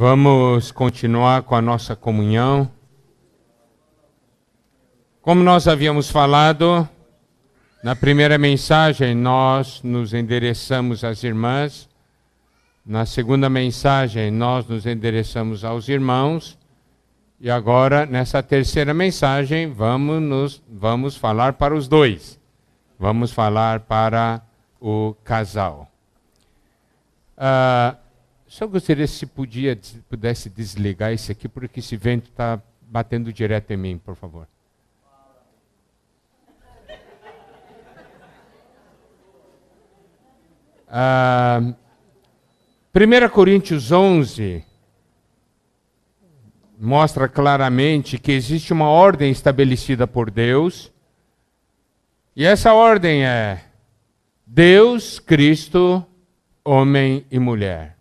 Vamos continuar com a nossa comunhão. Como nós havíamos falado, na primeira mensagem nós nos endereçamos às irmãs, na segunda mensagem nós nos endereçamos aos irmãos, e agora nessa terceira mensagem vamos falar para os dois. Vamos falar para o casal. Só gostaria se pudesse desligar esse aqui, porque esse vento está batendo direto em mim, por favor. Uh, 1 Coríntios 11 mostra claramente que existe uma ordem estabelecida por Deus, e essa ordem é Deus, Cristo, homem e mulher.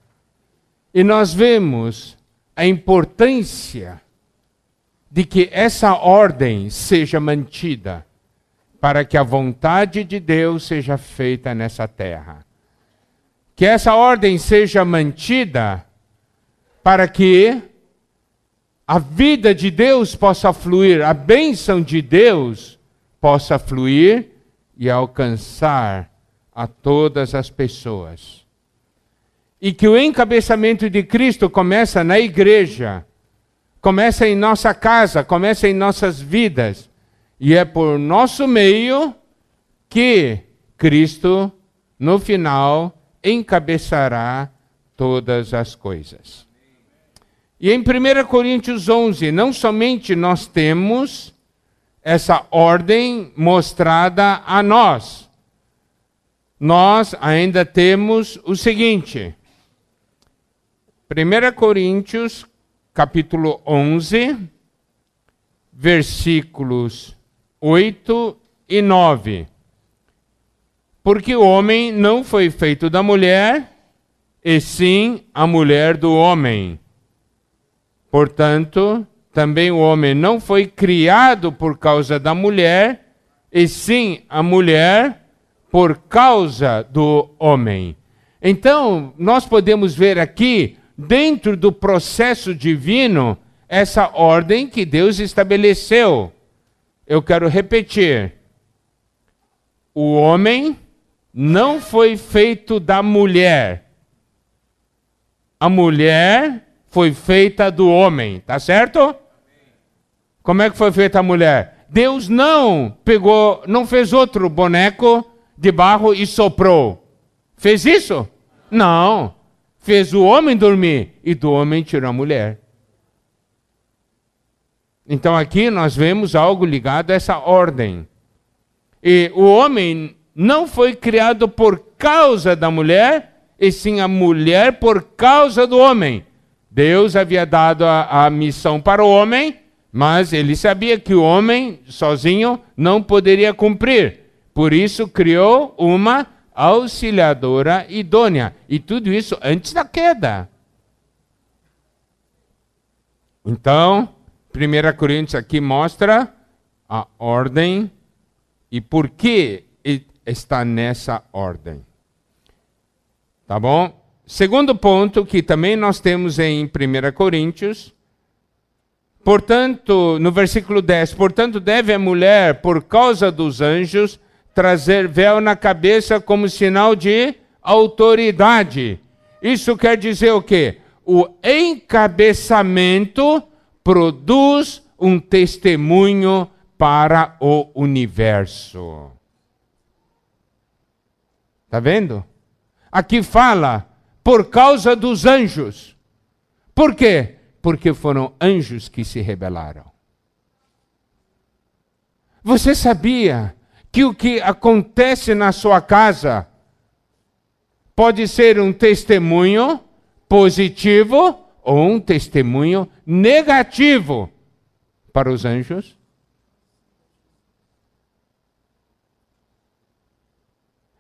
E nós vemos a importância de que essa ordem seja mantida para que a vontade de Deus seja feita nessa terra. Que essa ordem seja mantida para que a vida de Deus possa fluir, a bênção de Deus possa fluir e alcançar a todas as pessoas. E que o encabeçamento de Cristo começa na igreja, começa em nossa casa, começa em nossas vidas. E é por nosso meio que Cristo, no final, encabeçará todas as coisas. E em 1 Coríntios 11, não somente nós temos essa ordem mostrada a nós ainda temos o seguinte. 1 Coríntios, capítulo 11, versículos 8 e 9. Porque o homem não foi feito da mulher, e sim a mulher do homem. Portanto, também o homem não foi criado por causa da mulher, e sim a mulher por causa do homem. Então, nós podemos ver aqui, dentro do processo divino, essa ordem que Deus estabeleceu. Eu quero repetir. O homem não foi feito da mulher. A mulher foi feita do homem, tá certo? Como é que foi feita a mulher? Deus não fez outro boneco de barro e soprou. Fez isso? Não. Fez o homem dormir e do homem tirou a mulher. Então aqui nós vemos algo ligado a essa ordem. E o homem não foi criado por causa da mulher, e sim a mulher por causa do homem. Deus havia dado a missão para o homem, mas ele sabia que o homem sozinho não poderia cumprir. Por isso criou uma auxiliadora idônea. E tudo isso antes da queda. Então, 1 Coríntios aqui mostra a ordem e por que está nessa ordem. Tá bom? Segundo ponto que também nós temos em 1 Coríntios. Portanto, no versículo 10, portanto deve a mulher, por causa dos anjos, trazer véu na cabeça como sinal de autoridade. Isso quer dizer o quê? O encabeçamento produz um testemunho para o universo. Está vendo? Aqui fala, por causa dos anjos. Por quê? Porque foram anjos que se rebelaram. Você sabia que o que acontece na sua casa pode ser um testemunho positivo ou um testemunho negativo para os anjos?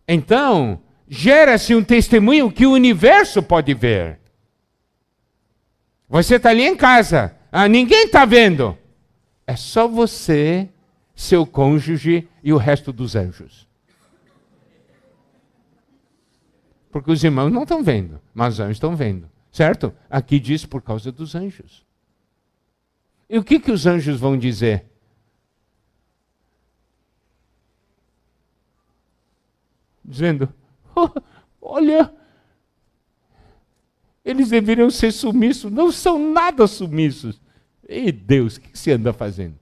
Então, gera-se um testemunho que o universo pode ver. Você está ali em casa, ninguém está vendo. É só você, seu cônjuge e o resto dos anjos. Porque os irmãos não estão vendo, mas os anjos estão vendo. certo? Aqui diz por causa dos anjos. E o que os anjos vão dizer? Dizendo, olha, eles deveriam ser submissos, não são nada submissos. E Deus, o que você anda fazendo?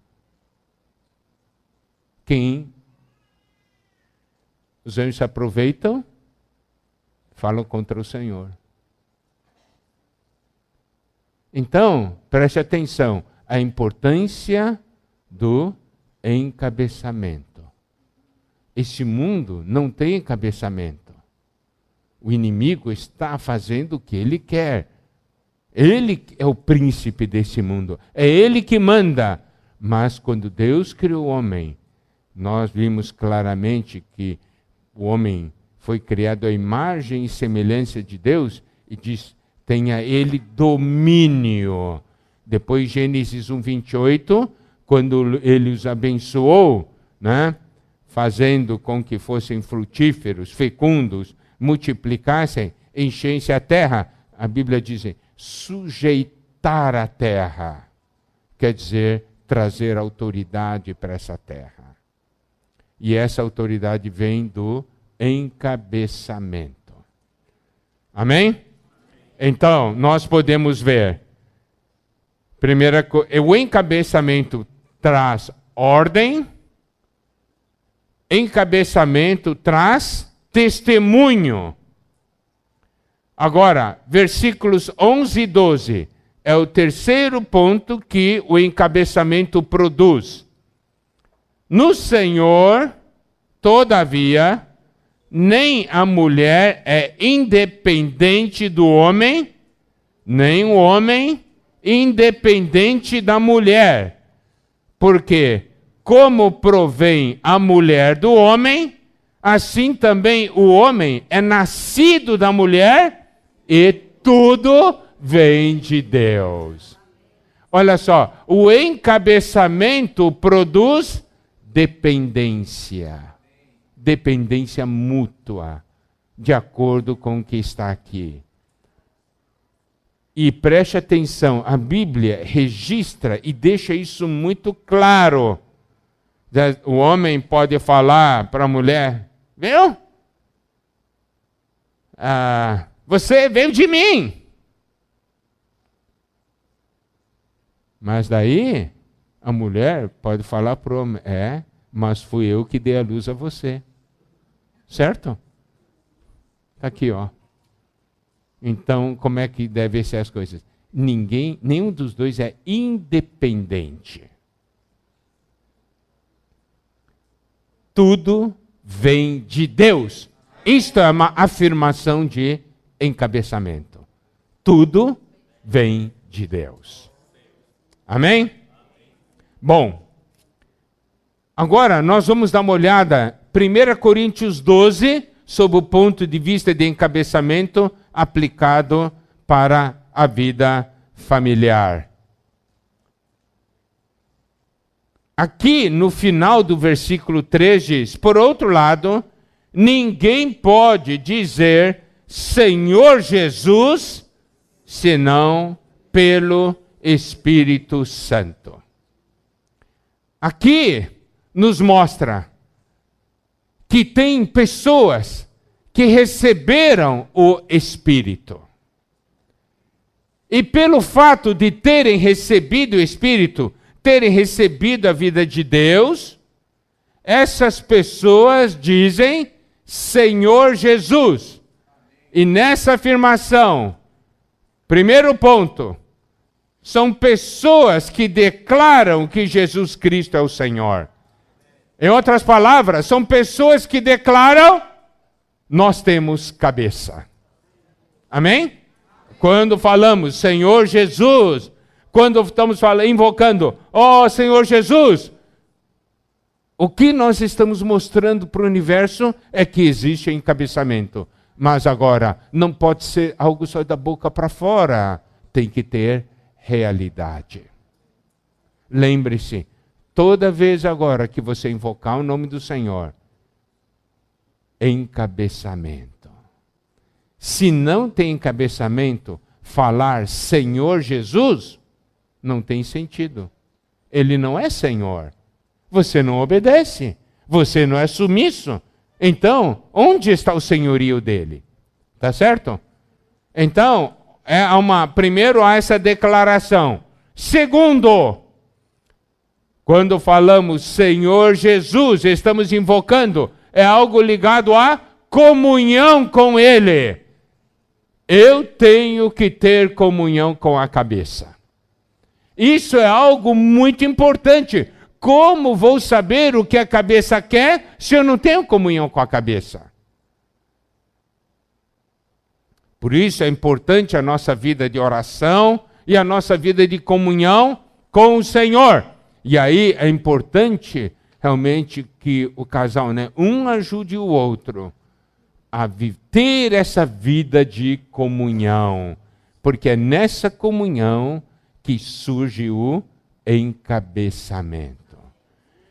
Os anjos se aproveitam, falam contra o Senhor. Então, preste atenção, a importância do encabeçamento. Este mundo não tem encabeçamento. O inimigo está fazendo o que ele quer. Ele é o príncipe desse mundo. É ele que manda. Mas quando Deus criou o homem, nós vimos claramente que o homem foi criado à imagem e semelhança de Deus e diz, tenha ele domínio. Depois Gênesis 1:28, quando ele os abençoou, né? Fazendo com que fossem frutíferos, fecundos, multiplicassem, enchessem a terra. A Bíblia diz, sujeitar a terra. Quer dizer, trazer autoridade para essa terra. E essa autoridade vem do encabeçamento. Amém? Então, nós podemos ver, o encabeçamento traz ordem, encabeçamento traz testemunho. Agora, versículos 11 e 12 é o terceiro ponto que o encabeçamento produz. No Senhor, todavia, nem a mulher é independente do homem, nem o homem independente da mulher. Porque, como provém a mulher do homem, assim também o homem é nascido da mulher e tudo vem de Deus. Olha só, o encabeçamento produz dependência. Dependência mútua, de acordo com o que está aqui. E preste atenção, a Bíblia registra e deixa isso muito claro. O homem pode falar para a mulher, viu? Você veio de mim. Mas daí, a mulher pode falar para o homem, mas fui eu que dei a luz a você. Certo? Está aqui, ó. Então, como é que devem ser as coisas? Nenhum dos dois é independente. Tudo vem de Deus. Isto é uma afirmação de encabeçamento. Tudo vem de Deus. Amém? Bom, agora nós vamos dar uma olhada, 1 Coríntios 12, sob o ponto de vista de encabeçamento aplicado para a vida familiar. Aqui no final do versículo 3 diz, por outro lado, ninguém pode dizer Senhor Jesus, senão pelo Espírito Santo. Aqui nos mostra que tem pessoas que receberam o Espírito. E pelo fato de terem recebido o Espírito, terem recebido a vida de Deus, essas pessoas dizem Senhor Jesus. E nessa afirmação, primeiro ponto, são pessoas que declaram que Jesus Cristo é o Senhor. Em outras palavras, são pessoas que declaram, nós temos cabeça. Amém? Quando falamos Senhor Jesus, quando estamos invocando, ó Senhor Jesus, o que nós estamos mostrando para o universo é que existe encabeçamento. Mas agora, não pode ser algo só da boca para fora. Tem que ter realidade. Lembre-se, toda vez agora que você invocar o nome do Senhor, encabeçamento. Se não tem encabeçamento, falar Senhor Jesus, não tem sentido. Ele não é Senhor. Você não obedece. Você não é submisso. Então, onde está o senhorio dele? Tá certo? Então, primeiro há essa declaração. Segundo, quando falamos Senhor Jesus, estamos invocando, é algo ligado à comunhão com Ele. Eu tenho que ter comunhão com a cabeça. Isso é algo muito importante. Como vou saber o que a cabeça quer se eu não tenho comunhão com a cabeça? Por isso é importante a nossa vida de oração e a nossa vida de comunhão com o Senhor. E aí é importante realmente que o casal, um ajude o outro a ter essa vida de comunhão. Porque é nessa comunhão que surge o encabeçamento.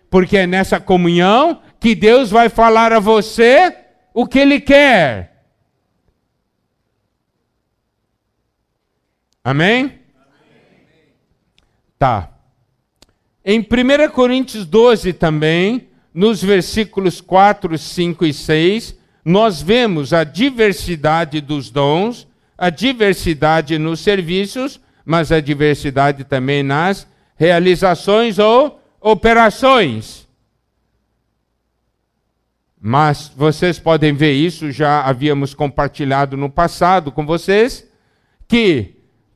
Porque é nessa comunhão que Deus vai falar a você o que Ele quer. Amém? Amém. Tá. Em 1 Coríntios 12 também, nos versículos 4, 5 e 6, nós vemos a diversidade dos dons, a diversidade nos serviços, mas a diversidade também nas realizações ou operações. Mas vocês podem ver isso, já havíamos compartilhado no passado com vocês, que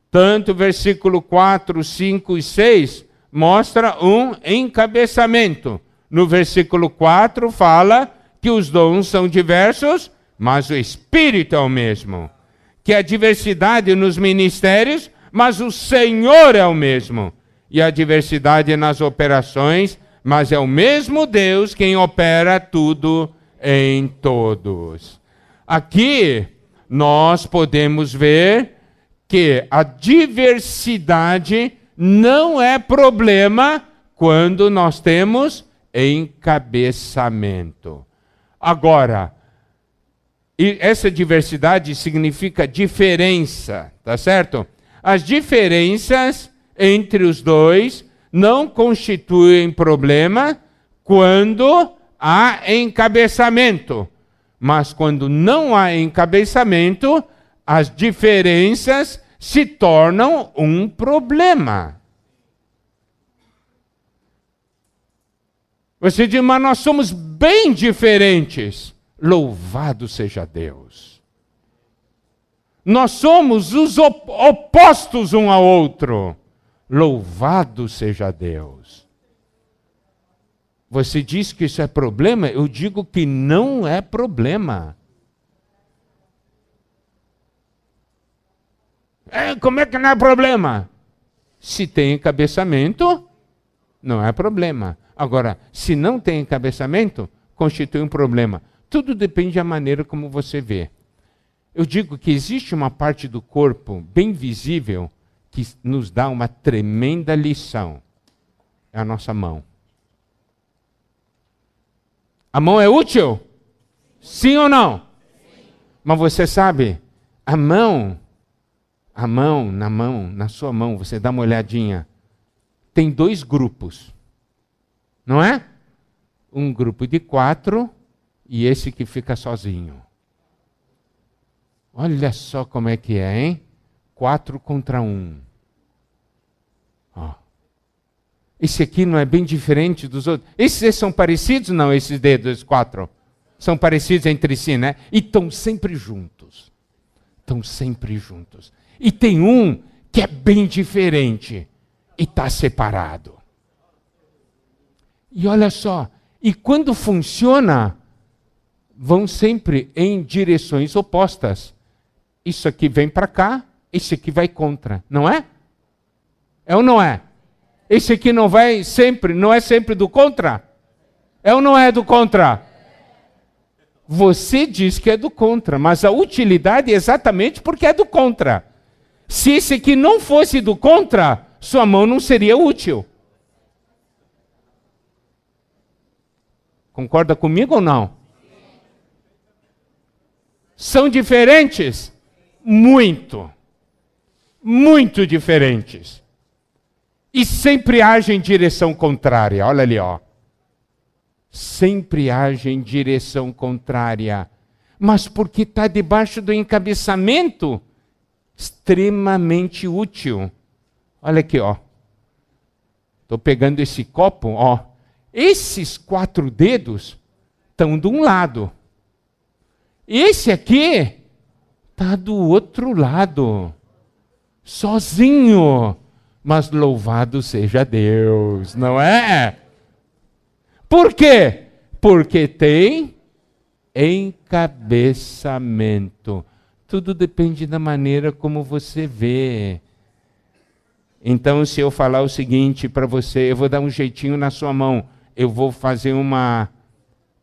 tanto versículo 4, 5 e 6 mostra um encabeçamento. No versículo 4 fala que os dons são diversos, mas o Espírito é o mesmo. Que a diversidade nos ministérios, mas o Senhor é o mesmo. E a diversidade nas operações, mas é o mesmo Deus quem opera tudo em todos. Aqui nós podemos ver que a diversidade não é problema quando nós temos encabeçamento. Agora, essa diversidade significa diferença, tá certo? As diferenças entre os dois não constituem problema quando há encabeçamento. Mas quando não há encabeçamento, as diferenças se tornam um problema. Você diz, mas nós somos bem diferentes. Louvado seja Deus. Nós somos os opostos um ao outro. Louvado seja Deus. Você diz que isso é problema? Eu digo que não é problema. Como é que não é problema? Se tem encabeçamento, não é problema. Agora, se não tem encabeçamento, constitui um problema. Tudo depende da maneira como você vê. Eu digo que existe uma parte do corpo bem visível que nos dá uma tremenda lição. É a nossa mão. A mão é útil? Sim ou não? Sim. Mas você sabe, na sua mão, você dá uma olhadinha, tem 2 grupos, não é? Um grupo de 4 e esse que fica sozinho. Olha só como é que é, hein? 4 contra 1. Ó. Esse aqui não é bem diferente dos outros. Esses são parecidos? Não, esses dedos, 4. São parecidos entre si, né? E estão sempre juntos. Estão sempre juntos. E tem um que é bem diferente e está separado. E olha só, e quando funciona, vão sempre em direções opostas. Isso aqui vem para cá, esse aqui vai contra, não é? É ou não é? Esse aqui não vai sempre, não é sempre do contra? É ou não é do contra? Você diz que é do contra, mas a utilidade é exatamente porque é do contra. Se esse aqui não fosse do contra, sua mão não seria útil. Concorda comigo ou não? São diferentes? Muito. muito diferentes. E sempre agem em direção contrária. Olha ali, ó. Sempre agem em direção contrária. Mas porque está debaixo do encabeçamento, extremamente útil. Olha aqui, ó. Estou pegando esse copo, ó. Esses 4 dedos estão de um lado. Esse aqui está do outro lado. Sozinho. Mas louvado seja Deus, não é? Por quê? Porque tem encabeçamento. Tudo depende da maneira como você vê. Então, se eu falar o seguinte para você, eu vou dar um jeitinho na sua mão, eu vou fazer uma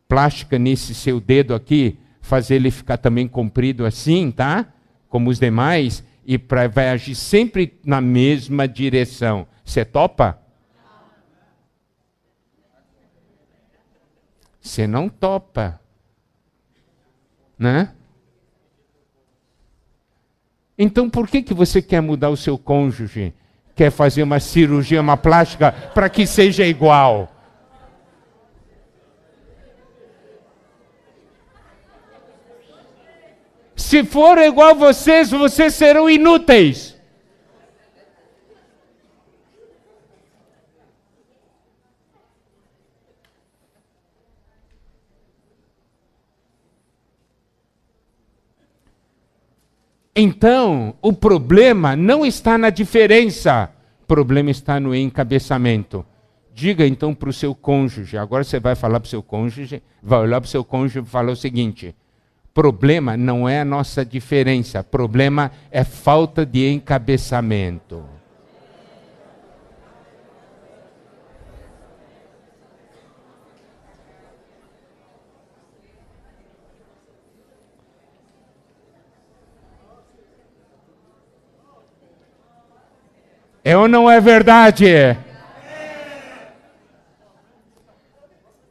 plástica nesse seu dedo aqui, fazer ele ficar também comprido assim, tá? Como os demais, e vai agir sempre na mesma direção. Você topa? Você não topa, né? Então, por que você quer mudar o seu cônjuge? Quer fazer uma cirurgia, uma plástica, para que seja igual? Se for igual a vocês, vocês serão inúteis. Então, o problema não está na diferença, o problema está no encabeçamento. Diga então para o seu cônjuge, agora você vai falar para o seu cônjuge, vai olhar para o seu cônjuge e falar o seguinte: problema não é a nossa diferença, problema é falta de encabeçamento. É ou não é verdade?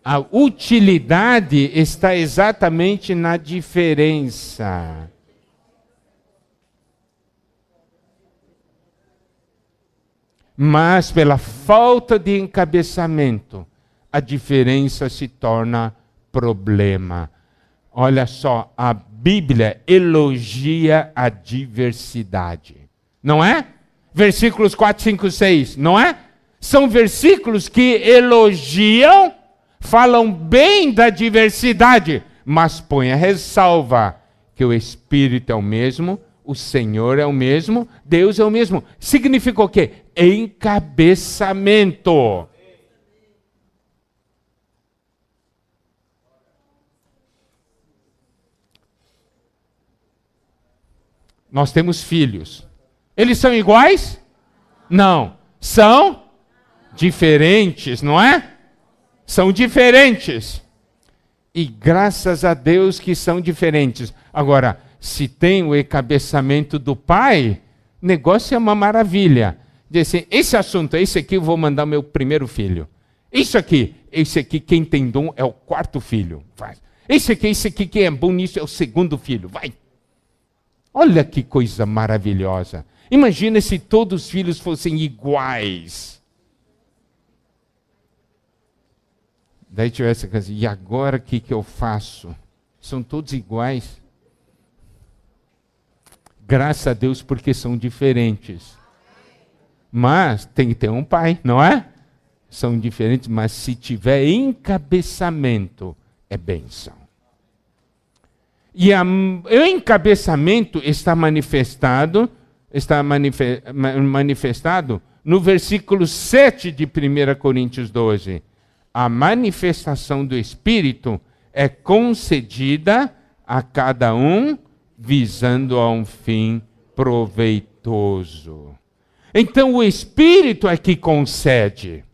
A utilidade está exatamente na diferença. Mas pela falta de encabeçamento, a diferença se torna problema. Olha só, a Bíblia elogia a diversidade. Não é? Versículos 4, 5, 6, não é? São versículos que elogiam, falam bem da diversidade, mas põe a ressalva que o Espírito é o mesmo, o Senhor é o mesmo, Deus é o mesmo. Significa o quê? Encabeçamento. Nós temos filhos. Eles são iguais? Não. São diferentes, não é? São diferentes. E graças a Deus que são diferentes. Agora, se tem o encabeçamento do pai, o negócio é uma maravilha. Diz assim, esse assunto, esse aqui eu vou mandar meu primeiro filho. Esse aqui, quem tem dom é o 4º filho. Faz. Esse aqui, quem é bom nisso é o 2º filho. Vai. Olha que coisa maravilhosa. Imagina se todos os filhos fossem iguais. Daí tivesse a casa, e agora o que eu faço? São todos iguais. Graças a Deus porque são diferentes. Mas tem que ter um pai, não é? São diferentes, mas se tiver encabeçamento, é bênção. E o encabeçamento está manifestado no versículo 7 de 1 Coríntios 12. A manifestação do Espírito é concedida a cada um visando a um fim proveitoso. Então o Espírito é que concede.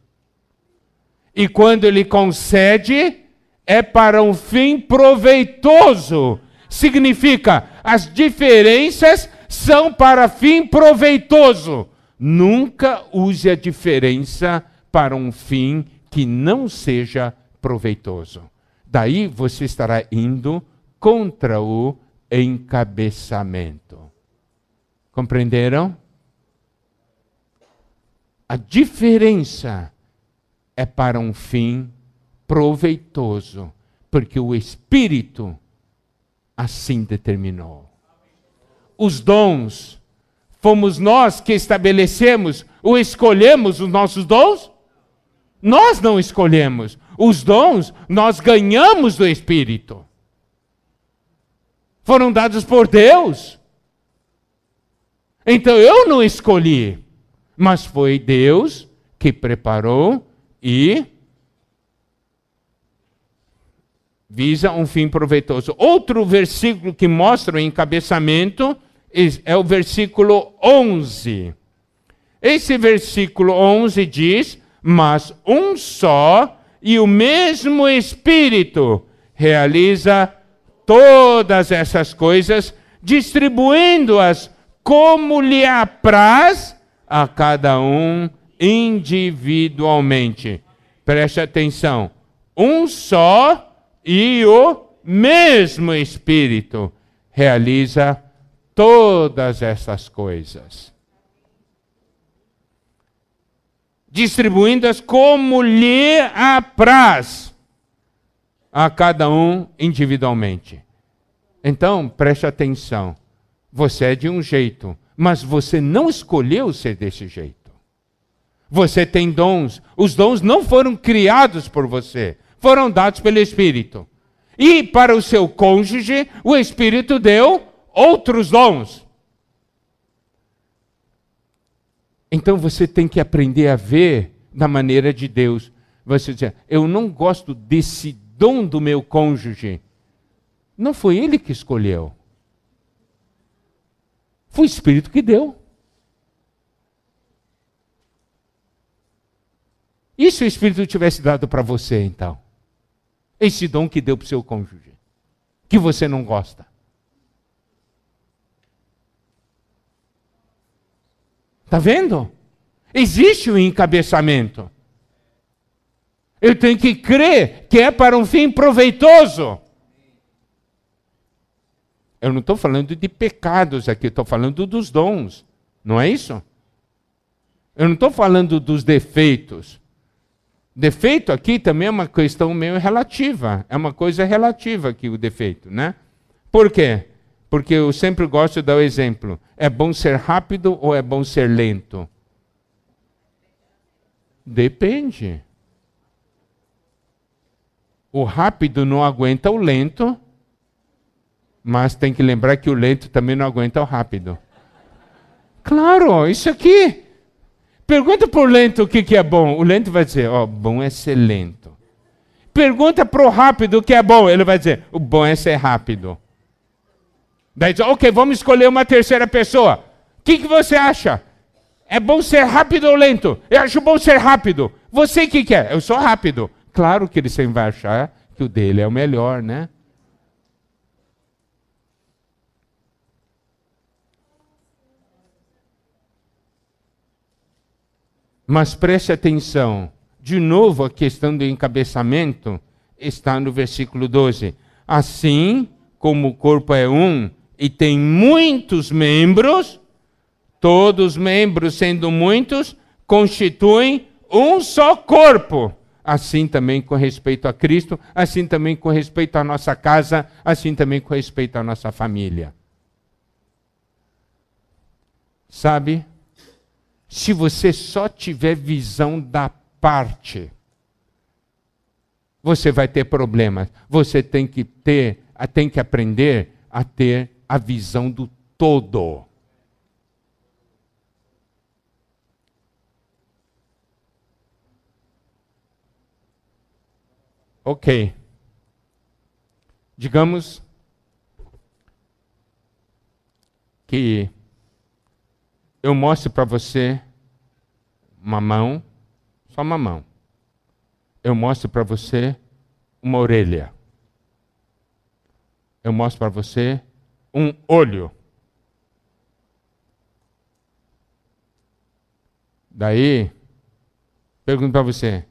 E quando ele concede, é para um fim proveitoso. Significa, as diferenças são para fim proveitoso. Nunca use a diferença para um fim que não seja proveitoso. Daí você estará indo contra o encabeçamento. Compreenderam? A diferença é para um fim proveitoso, porque o Espírito assim determinou. Os dons, fomos nós que estabelecemos ou escolhemos os nossos dons? Nós não escolhemos. Os dons nós ganhamos do Espírito. Foram dados por Deus. Então eu não escolhi, mas foi Deus que preparou e visa um fim proveitoso. Outro versículo que mostra o encabeçamento é o versículo 11. Esse versículo 11 diz: mas um só e o mesmo Espírito realiza todas essas coisas, distribuindo-as como lhe apraz a cada um individualmente. Preste atenção. Um só e o mesmo Espírito realiza todas essas coisas, distribuindo-as como lhe apraz a cada um individualmente. Então, preste atenção. Você é de um jeito, mas você não escolheu ser desse jeito. Você tem dons. Os dons não foram criados por você, foram dados pelo Espírito. E para o seu cônjuge, o Espírito deu outros dons. Então você tem que aprender a ver da maneira de Deus. Você diz: eu não gosto desse dom do meu cônjuge. Não foi ele que escolheu. Foi o Espírito que deu. E se o Espírito tivesse dado para você, então? Esse dom que deu para o seu cônjuge, que você não gosta. Está vendo? Existe um encabeçamento. Eu tenho que crer que é para um fim proveitoso. Eu não estou falando de pecados aqui, estou falando dos dons. Não é isso? Eu não estou falando dos defeitos. Defeito aqui também é uma questão meio relativa. É uma coisa relativa aqui o defeito, né? Por quê? Porque eu sempre gosto de dar o exemplo. É bom ser rápido ou é bom ser lento? Depende. O rápido não aguenta o lento, mas tem que lembrar que o lento também não aguenta o rápido. Claro, isso aqui. Pergunta para o lento o que é bom. O lento vai dizer: ó, bom é ser lento. Pergunta para o rápido o que é bom. Ele vai dizer: o bom é ser rápido. Daí diz: ok, vamos escolher uma terceira pessoa. O que você acha? É bom ser rápido ou lento? Eu acho bom ser rápido. Você o que quer? Eu sou rápido. Claro que ele sempre vai achar que o dele é o melhor, né? Mas preste atenção, de novo a questão do encabeçamento está no versículo 12. Assim como o corpo é um e tem muitos membros, todos os membros sendo muitos, constituem um só corpo. Assim também com respeito a Cristo, assim também com respeito à nossa casa, assim também com respeito à nossa família. Sabe? Se você só tiver visão da parte, você vai ter problemas. Você tem que aprender a ter a visão do todo. Ok. Digamos que eu mostro para você uma mão, só uma mão. Eu mostro para você uma orelha. Eu mostro para você um olho. Daí, pergunto para você,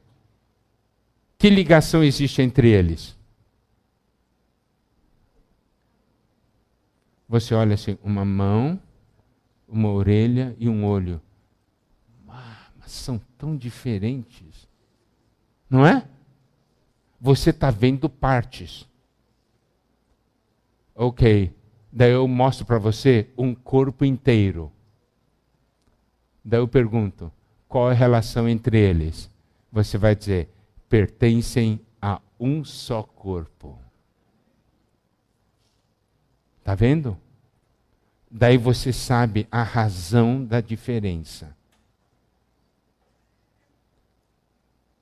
que ligação existe entre eles? Você olha assim, uma mão, uma orelha e um olho. Mas são tão diferentes. Não é? Você está vendo partes. Ok. Daí eu mostro para você um corpo inteiro. Daí eu pergunto, qual é a relação entre eles? Você vai dizer, pertencem a um só corpo. Está vendo? Daí você sabe a razão da diferença.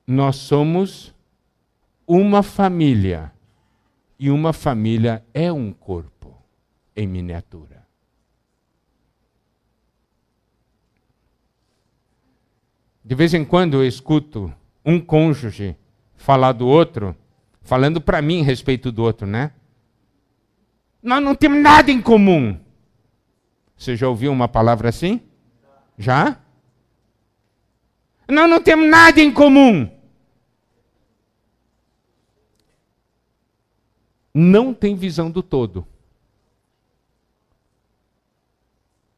Nós somos uma família. E uma família é um corpo em miniatura. De vez em quando eu escuto um cônjuge falar do outro, falando para mim a respeito do outro, né? Nós não temos nada em comum. Você já ouviu uma palavra assim? Já? Nós não temos nada em comum. Não tem visão do todo.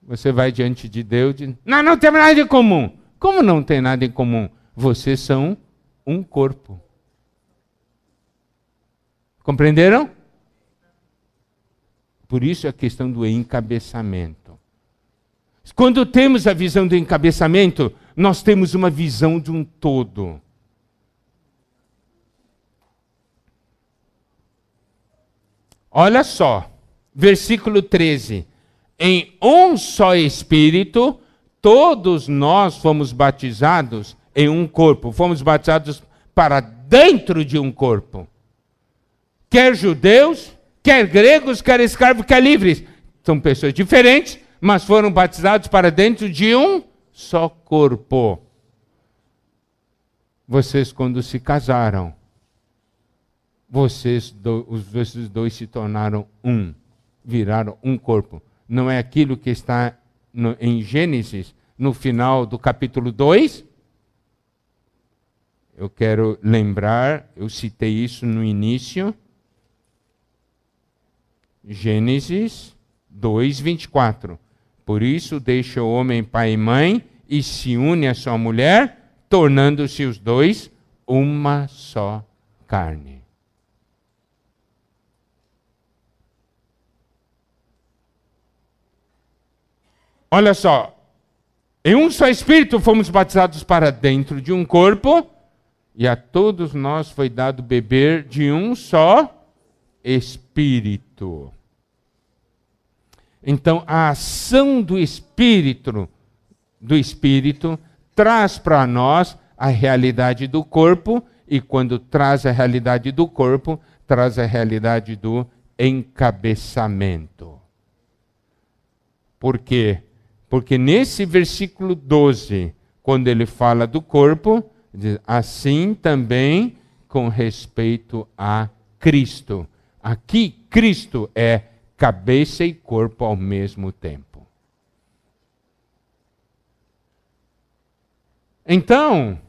Você vai diante de Deus e diz, nós não temos nada em comum. Como não tem nada em comum? Vocês são um corpo. Compreenderam? Por isso a questão do encabeçamento. Quando temos a visão do encabeçamento, nós temos uma visão de um todo. Olha só, versículo 13. Em um só Espírito, todos nós fomos batizados em um corpo. Fomos batizados para dentro de um corpo. Quer judeus, quer gregos, quer escravos, quer livres. São pessoas diferentes, mas foram batizados para dentro de um só corpo. Vocês, quando se casaram, vocês dois se tornaram um, viraram um corpo. Não é aquilo que está em Gênesis, no final do capítulo 2? Eu quero lembrar, eu citei isso no início. Gênesis 2, 24. Por isso deixa o homem pai e mãe e se une à sua mulher, tornando-se os dois uma só carne. Olha só, em um só Espírito fomos batizados para dentro de um corpo, e a todos nós foi dado beber de um só Espírito. Então, a ação do Espírito traz para nós a realidade do corpo, e quando traz a realidade do corpo, traz a realidade do encabeçamento. Por quê? Porque nesse versículo 12, quando ele fala do corpo, diz, assim também com respeito a Cristo. Aqui, Cristo é cabeça e corpo ao mesmo tempo. Então,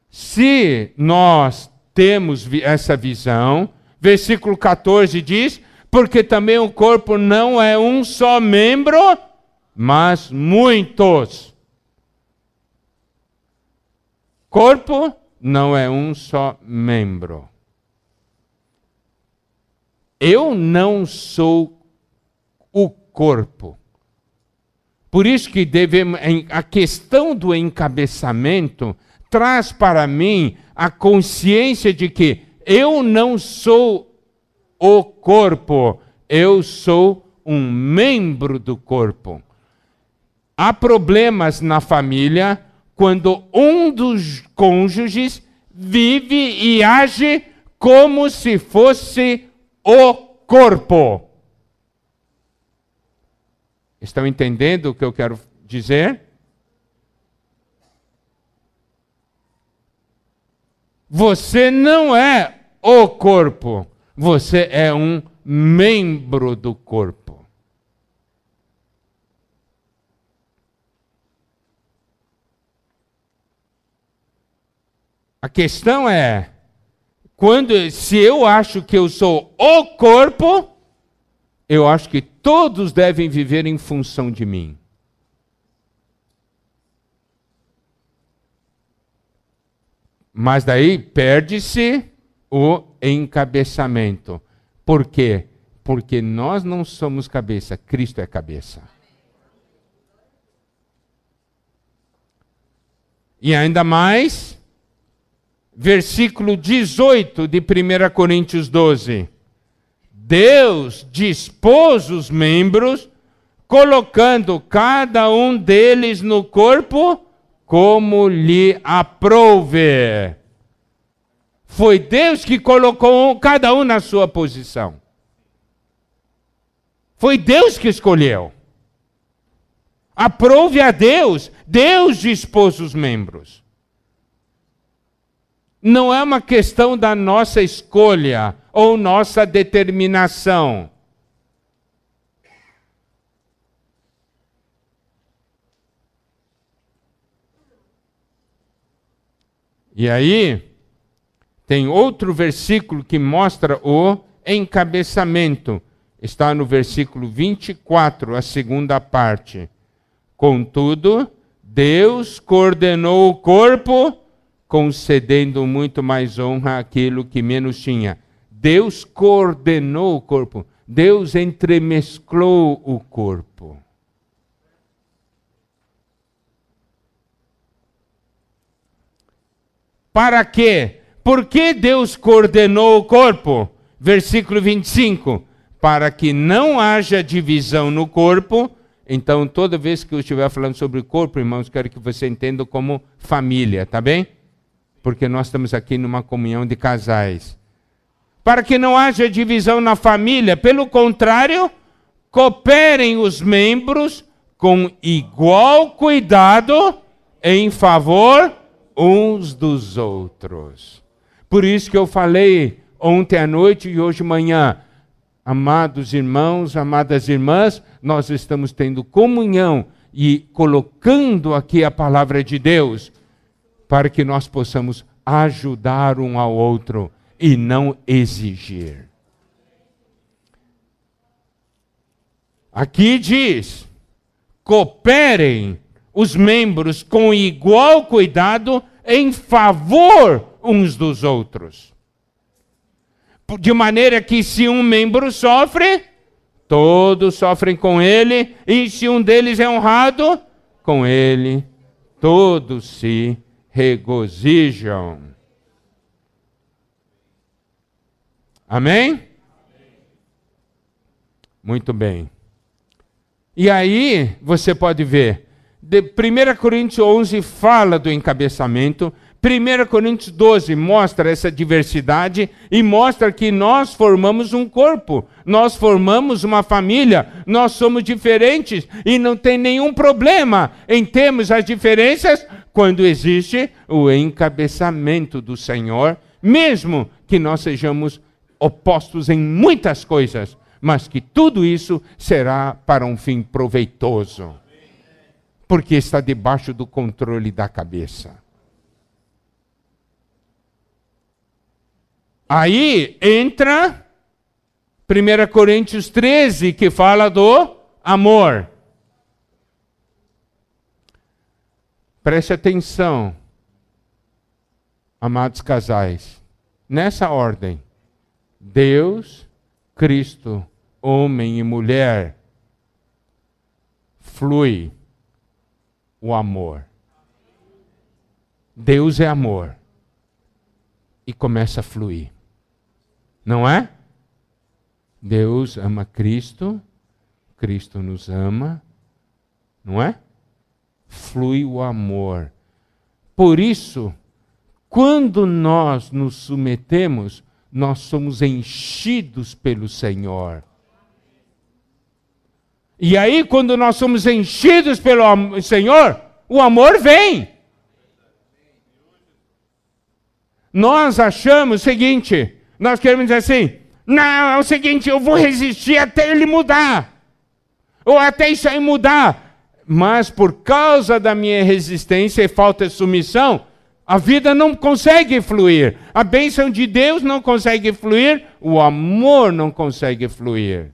se nós temos essa visão, versículo 14 diz, porque também o corpo não é um só membro, mas muitos. Corpo não é um só membro. Eu não sou o corpo. Por isso que a questão do encabeçamento traz para mim a consciência de que eu não sou o corpo, eu sou um membro do corpo. Há problemas na família quando um dos cônjuges vive e age como se fosse o corpo. Estão entendendo o que eu quero dizer? Você não é o corpo, você é um membro do corpo. A questão é, se eu acho que eu sou o corpo, eu acho que todos devem viver em função de mim. Mas daí perde-se o encabeçamento. Por quê? Porque nós não somos cabeça, Cristo é cabeça. E ainda mais, versículo 18 de 1 Coríntios 12. Deus dispôs os membros, colocando cada um deles no corpo como lhe aprouve. Foi Deus que colocou cada um na sua posição. Foi Deus que escolheu. Aprouve a Deus. Deus dispôs os membros. Não é uma questão da nossa escolha ou nossa determinação. E aí, tem outro versículo que mostra o encabeçamento. Está no versículo 24, a segunda parte. Contudo, Deus coordenou o corpo, concedendo muito mais honra àquilo que menos tinha. Deus coordenou o corpo. Deus entremesclou o corpo. Para quê? Por que Deus coordenou o corpo? Versículo 25. Para que não haja divisão no corpo. Então, toda vez que eu estiver falando sobre o corpo, irmãos, quero que você entenda como família, tá bem? Porque nós estamos aqui numa comunhão de casais. Para que não haja divisão na família, pelo contrário, cooperem os membros com igual cuidado em favor uns dos outros. Por isso que eu falei ontem à noite e hoje de manhã, amados irmãos, amadas irmãs, nós estamos tendo comunhão e colocando aqui a palavra de Deus para que nós possamos ajudar um ao outro e não exigir. Aqui diz: cooperem os membros com igual cuidado em favor uns dos outros. De maneira que se um membro sofre, todos sofrem com ele, e se um deles é honrado, com ele todos se regozijam. Amém? Muito bem. E aí, você pode ver, 1 Coríntios 11 fala do encabeçamento, 1 Coríntios 12 mostra essa diversidade e mostra que nós formamos um corpo, nós formamos uma família, nós somos diferentes e não tem nenhum problema em termos as diferenças quando existe o encabeçamento do Senhor, mesmo que nós sejamos opostos em muitas coisas, mas que tudo isso será para um fim proveitoso, porque está debaixo do controle da cabeça. Aí entra 1 Coríntios 13, que fala do amor. Preste atenção, amados casais. Nessa ordem, Deus, Cristo, homem e mulher, flui o amor. Deus é amor. E começa a fluir. Não é? Deus ama Cristo, Cristo nos ama, não é? Flui o amor. Por isso, quando nós nos submetemos, nós somos enchidos pelo Senhor. E aí, quando nós somos enchidos pelo Senhor, o amor vem. Nós achamos o seguinte, nós queremos dizer assim, não, é o seguinte, eu vou resistir até ele mudar, ou até isso aí mudar, mas por causa da minha resistência e falta de submissão, a vida não consegue fluir, a bênção de Deus não consegue fluir, o amor não consegue fluir.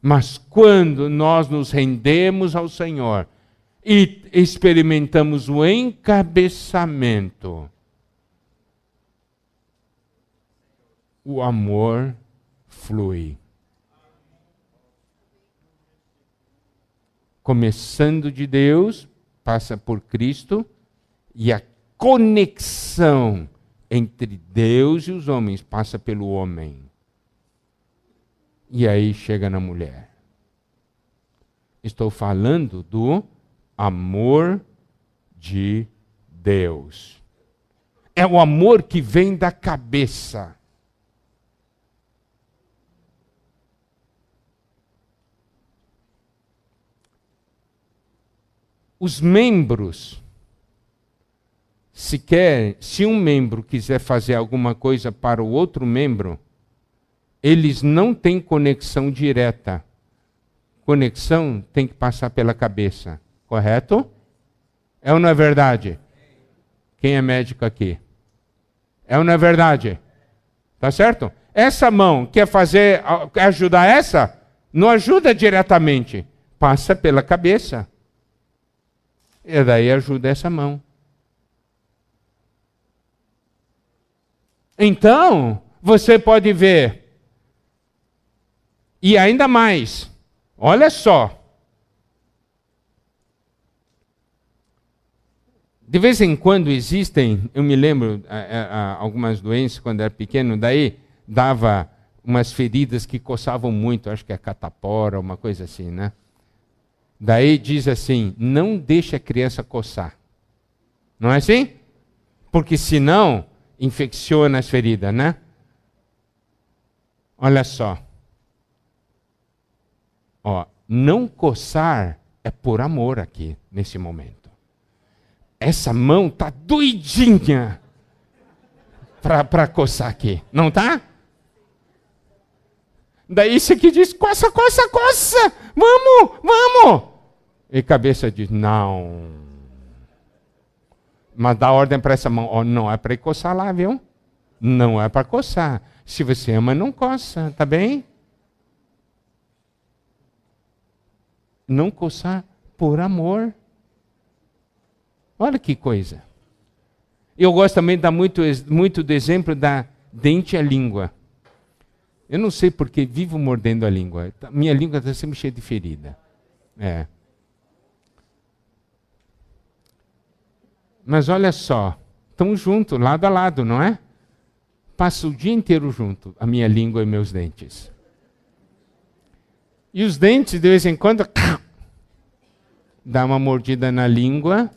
Mas quando nós nos rendemos ao Senhor e experimentamos o encabeçamento, o amor flui. Começando de Deus, passa por Cristo, e a conexão entre Deus e os homens passa pelo homem. E aí chega na mulher. Estou falando do amor de Deus. É o amor que vem da cabeça. Os membros, se um membro quiser fazer alguma coisa para o outro membro, eles não têm conexão direta. Conexão tem que passar pela cabeça. Correto? É ou não é verdade? Quem é médico aqui? É ou não é verdade? Tá certo? Essa mão quer ajudar essa? Não ajuda diretamente. Passa pela cabeça. E daí ajuda essa mão. Então, você pode ver. E ainda mais. Olha só. De vez em quando existem, eu me lembro, algumas doenças quando era pequeno, daí dava umas feridas que coçavam muito, acho que é catapora, uma coisa assim, né? Daí diz assim, não deixe a criança coçar. Não é assim? Porque senão infecciona as feridas, né? Olha só. Ó, não coçar é por amor aqui, nesse momento. Essa mão tá doidinha para coçar aqui, não tá? Daí esse aqui diz, coça, coça, coça, vamos, vamos. E a cabeça diz, não. Mas dá ordem para essa mão, oh, não é para ir coçar lá, viu? Não é para coçar. Se você ama, não coça, tá bem? Não coçar por amor. Olha que coisa. Eu gosto também de dar muito do exemplo da dente à língua. Eu não sei porque vivo mordendo a língua. Minha língua está sempre cheia de ferida. É. Mas olha só, estão juntos, lado a lado, não é? Passo o dia inteiro junto, a minha língua e meus dentes. E os dentes, de vez em quando, dá uma mordida na língua.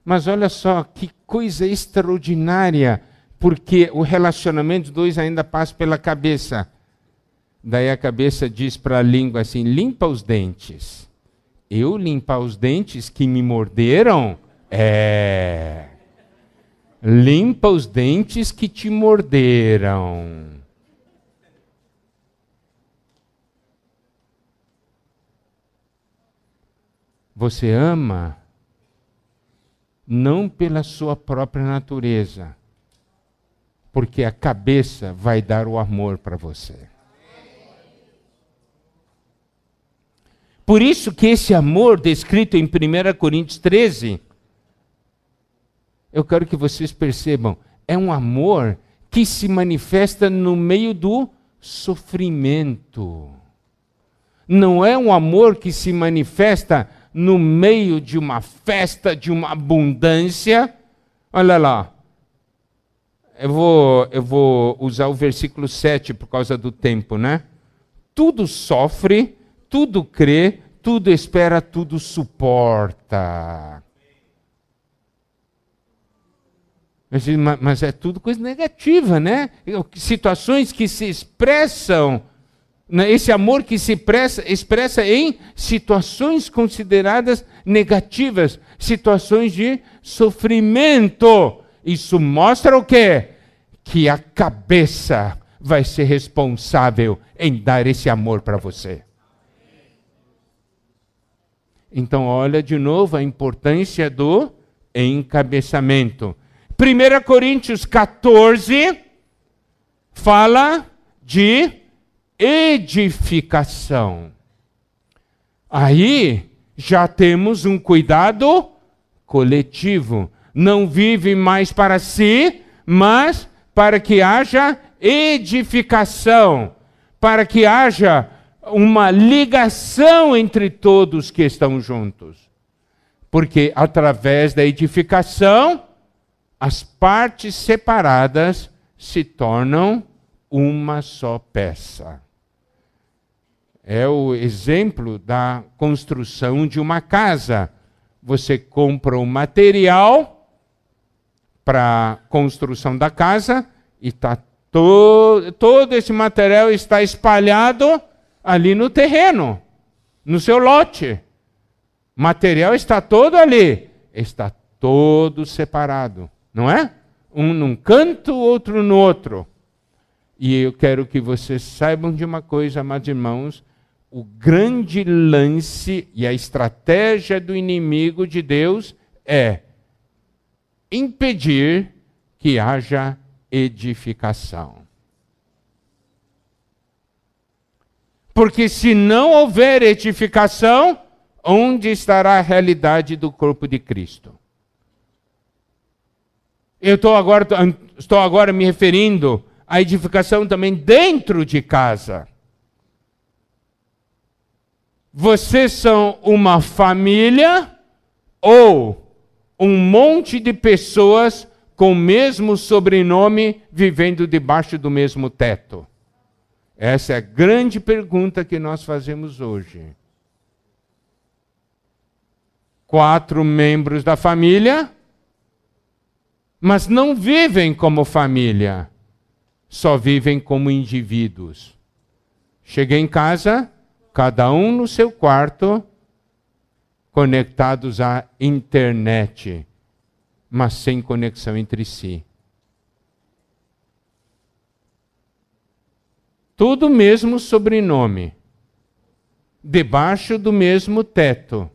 Mas olha só, que coisa extraordinária, porque o relacionamento dos dois ainda passa pela cabeça. Daí a cabeça diz para a língua assim, limpa os dentes. Eu limpar os dentes que me morderam? É. Limpa os dentes que te morderam. Você ama não pela sua própria natureza, porque a cabeça vai dar o amor para você. Por isso que esse amor descrito em 1 Coríntios 13, eu quero que vocês percebam, é um amor que se manifesta no meio do sofrimento. Não é um amor que se manifesta no meio de uma festa, de uma abundância. Olha lá. Eu vou usar o versículo 7 por causa do tempo, né? Tudo sofre, tudo crê, tudo espera, tudo suporta. Mas é tudo coisa negativa, né? Situações que se expressam, esse amor que se expressa em situações consideradas negativas, situações de sofrimento. Isso mostra o quê? Que a cabeça vai ser responsável em dar esse amor para você. Então, olha de novo a importância do encabeçamento. 1 Coríntios 14 fala de edificação. Aí já temos um cuidado coletivo. Não vive mais para si, mas para que haja edificação, para que haja uma ligação entre todos que estão juntos. Porque através da edificação, as partes separadas se tornam uma só peça. É o exemplo da construção de uma casa. Você compra o material para a construção da casa e todo esse material está espalhado ali no terreno, no seu lote. O material está todo ali, está todo separado, não é? Um num canto, outro no outro. E eu quero que vocês saibam de uma coisa, amados irmãos, o grande lance e a estratégia do inimigo de Deus é impedir que haja edificação. Porque se não houver edificação, onde estará a realidade do corpo de Cristo? Eu estou agora me referindo à edificação também dentro de casa. Vocês são uma família ou um monte de pessoas com o mesmo sobrenome vivendo debaixo do mesmo teto? Essa é a grande pergunta que nós fazemos hoje. 4 membros da família, mas não vivem como família, só vivem como indivíduos. Cheguei em casa, cada um no seu quarto, conectados à internet, mas sem conexão entre si. Tudo mesmo sobrenome, debaixo do mesmo teto,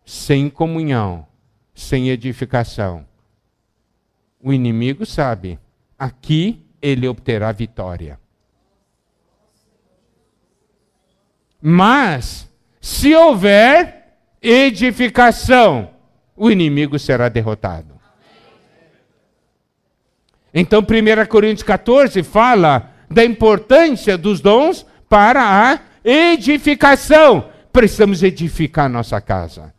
sem comunhão, sem edificação. O inimigo sabe, aqui ele obterá vitória. Mas, se houver edificação, o inimigo será derrotado. Então, 1 Coríntios 14 fala da importância dos dons para a edificação. Precisamos edificar a nossa casa.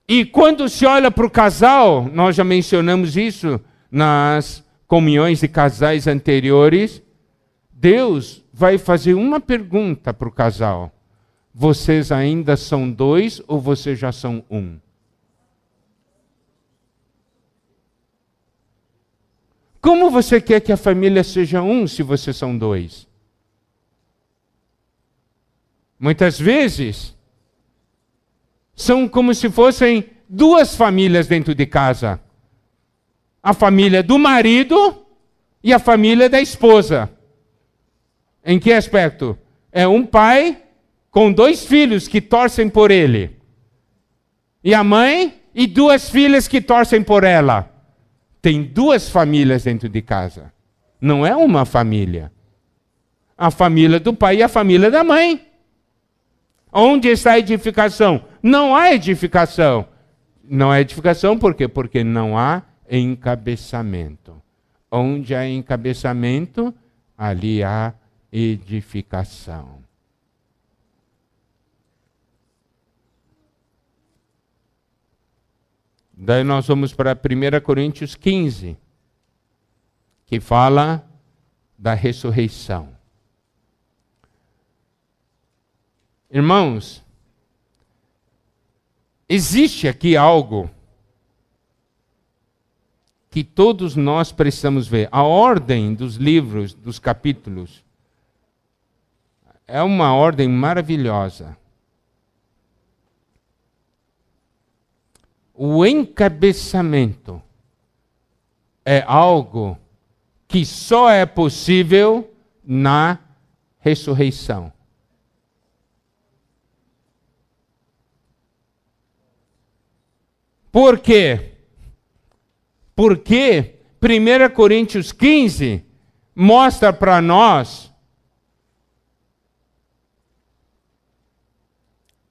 E quando se olha para o casal, nós já mencionamos isso nas comunhões de casais anteriores, Deus vai fazer uma pergunta para o casal. Vocês ainda são 2 ou vocês já são 1? Como você quer que a família seja 1 se vocês são 2? Muitas vezes, são como se fossem 2 famílias dentro de casa. A família do marido e a família da esposa. Em que aspecto? É um pai com 2 filhos que torcem por ele. E a mãe e 2 filhas que torcem por ela. Tem 2 famílias dentro de casa. Não é uma família. A família do pai e a família da mãe. Onde está a edificação? Não há edificação. Não há edificação por quê? Porque não há encabeçamento. Onde há encabeçamento, ali há edificação. Daí nós vamos para 1 Coríntios 15, que fala da ressurreição. Irmãos, existe aqui algo que todos nós precisamos ver. A ordem dos livros, dos capítulos, é uma ordem maravilhosa. O encabeçamento é algo que só é possível na ressurreição. Por quê? Porque 1 Coríntios 15 mostra para nós,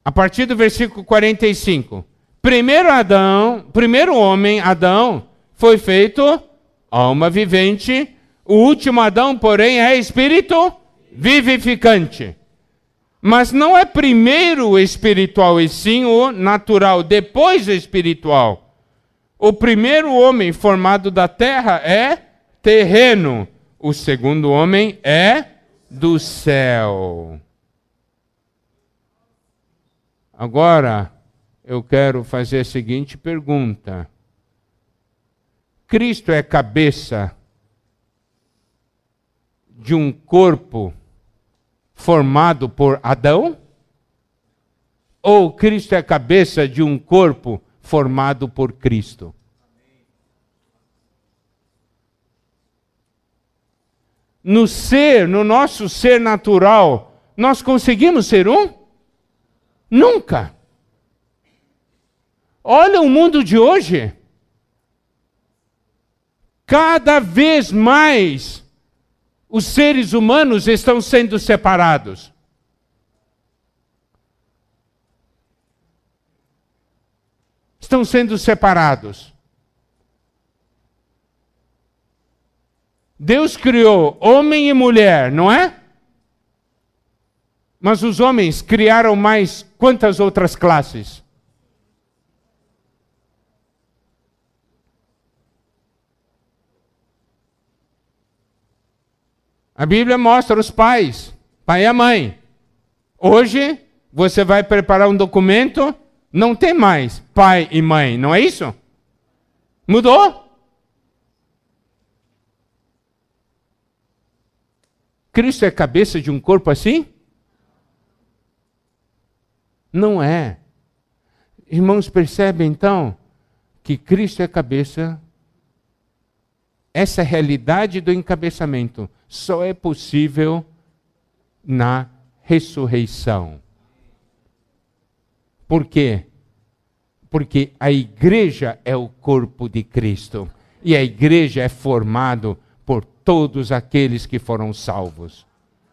a partir do versículo 45, primeiro homem, Adão, foi feito alma vivente. O último Adão, porém, é espírito vivificante. Mas não é primeiro o espiritual, e sim o natural, depois o espiritual. O primeiro homem formado da terra é terreno. O segundo homem é do céu. Agora, eu quero fazer a seguinte pergunta. Cristo é cabeça de um corpo formado por Adão? Ou Cristo é cabeça de um corpo formado por Cristo? No ser, no nosso ser natural, nós conseguimos ser um? Nunca. Olha o mundo de hoje. Cada vez mais os seres humanos estão sendo separados. Estão sendo separados. Deus criou homem e mulher, não é? Mas os homens criaram mais quantas outras classes? A Bíblia mostra os pais, pai e a mãe. Hoje, você vai preparar um documento, não tem mais pai e mãe, não é isso? Mudou? Cristo é cabeça de um corpo assim? Não é. Irmãos, percebem então que Cristo é cabeça. Essa realidade do encabeçamento só é possível na ressurreição. Por quê? Porque a igreja é o corpo de Cristo. E a igreja é formada por todos aqueles que foram salvos.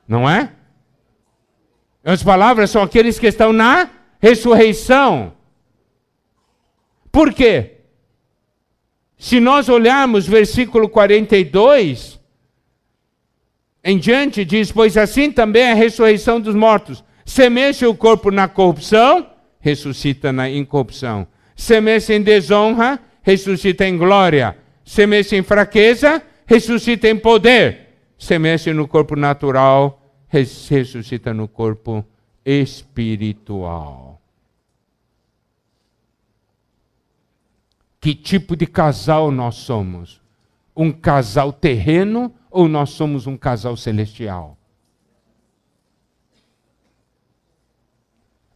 Não é? As palavras são aqueles que estão na ressurreição. Por quê? Se nós olharmos versículo 42, em diante diz, pois assim também é a ressurreição dos mortos. Semeia-se o corpo na corrupção, ressuscita na incorrupção. Semeia-se em desonra, ressuscita em glória. Semeia-se em fraqueza, ressuscita em poder. Semeia-se no corpo natural, ressuscita no corpo espiritual. Que tipo de casal nós somos? Um casal terreno ou nós somos um casal celestial?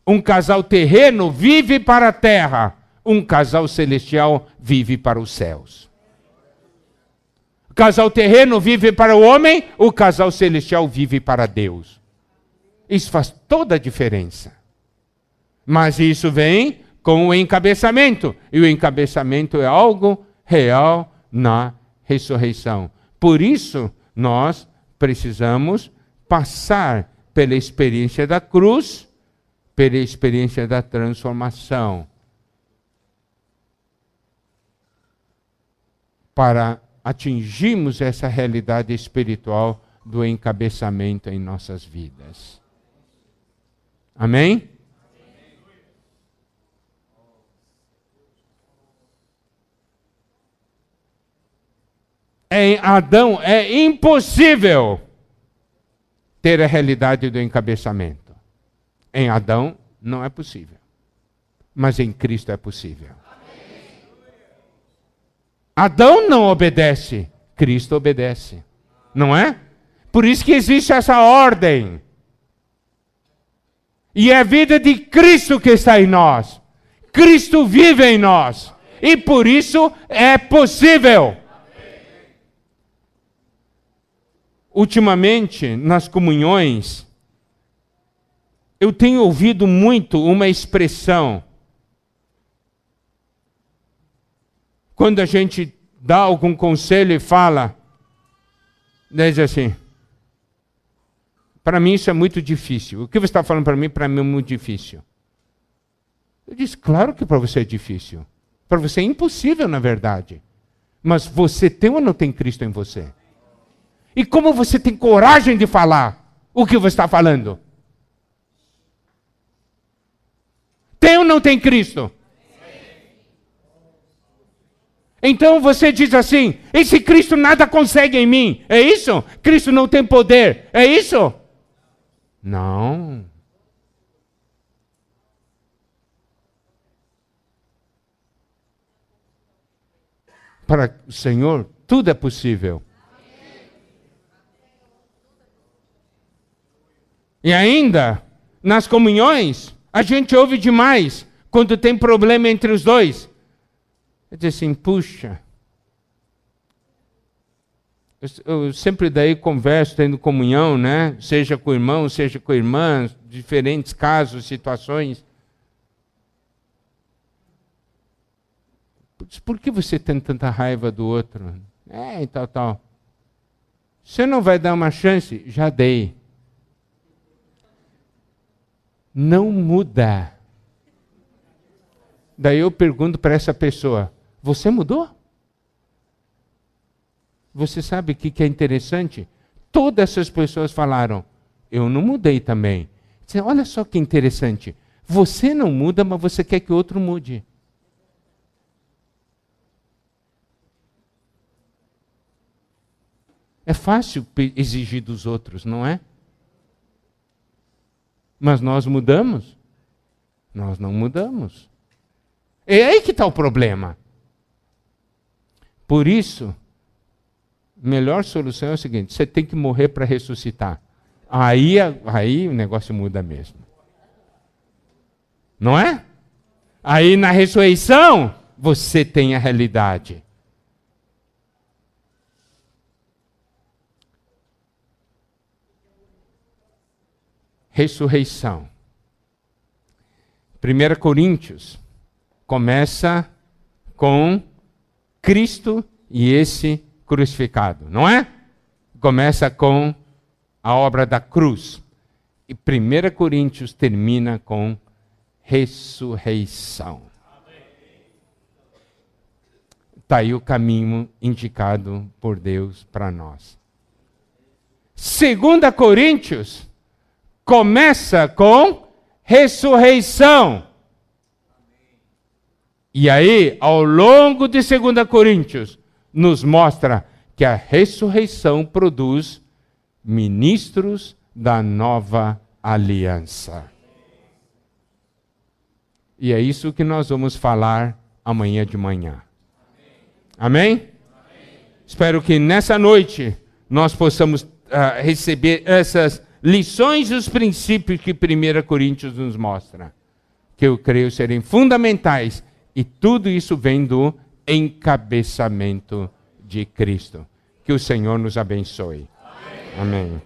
Um casal terreno vive para a terra, um casal celestial vive para os céus. O casal terreno vive para o homem, o casal celestial vive para Deus. Isso faz toda a diferença. Mas isso vem com o encabeçamento. E o encabeçamento é algo real na ressurreição. Por isso, nós precisamos passar pela experiência da cruz, pela experiência da transformação, para atingirmos essa realidade espiritual do encabeçamento em nossas vidas. Amém? Em Adão é impossível ter a realidade do encabeçamento. Em Adão não é possível. Mas em Cristo é possível. Adão não obedece, Cristo obedece. Não é? Por isso que existe essa ordem. E é a vida de Cristo que está em nós. Cristo vive em nós. E por isso é possível. Ultimamente, nas comunhões, eu tenho ouvido muito uma expressão. Quando a gente dá algum conselho e fala, diz assim, para mim isso é muito difícil. O que você está falando para mim é muito difícil. Eu disse, claro que para você é difícil. Para você é impossível, na verdade. Mas você tem ou não tem Cristo em você? E como você tem coragem de falar o que você está falando? Tem ou não tem Cristo? Então você diz assim, esse Cristo nada consegue em mim. É isso? Cristo não tem poder. É isso? Não. Para o Senhor, tudo é possível. E ainda, nas comunhões, a gente ouve demais quando tem problema entre os dois. Diz assim, puxa, eu sempre daí converso, tendo comunhão, né? Seja com irmão, seja com irmãs, diferentes casos, situações. Por que você tem tanta raiva do outro? E tal. Você não vai dar uma chance? Já dei. Não muda. Daí eu pergunto para essa pessoa, você mudou? Você sabe o que é interessante? Todas essas pessoas falaram, eu não mudei também. Olha só que interessante. Você não muda, mas você quer que o outro mude. É fácil exigir dos outros, não é? Mas nós mudamos? Nós não mudamos. É aí que está o problema. Por isso, a melhor solução é o seguinte, você tem que morrer para ressuscitar. Aí o negócio muda mesmo. Não é? Aí na ressurreição, você tem a realidade. Ressurreição. 1 Coríntios começa com Cristo e esse crucificado, não é? Começa com a obra da cruz. E 1 Coríntios termina com ressurreição. Está aí o caminho indicado por Deus para nós. 2 Coríntios começa com ressurreição. E aí, ao longo de 2 Coríntios, nos mostra que a ressurreição produz ministros da nova aliança. E é isso que nós vamos falar amanhã de manhã. Amém? Amém? Espero que nessa noite nós possamos receber essas lições e os princípios que 1 Coríntios nos mostra, que eu creio serem fundamentais, e tudo isso vem do encabeçamento de Cristo. Que o Senhor nos abençoe. Amém. Amém.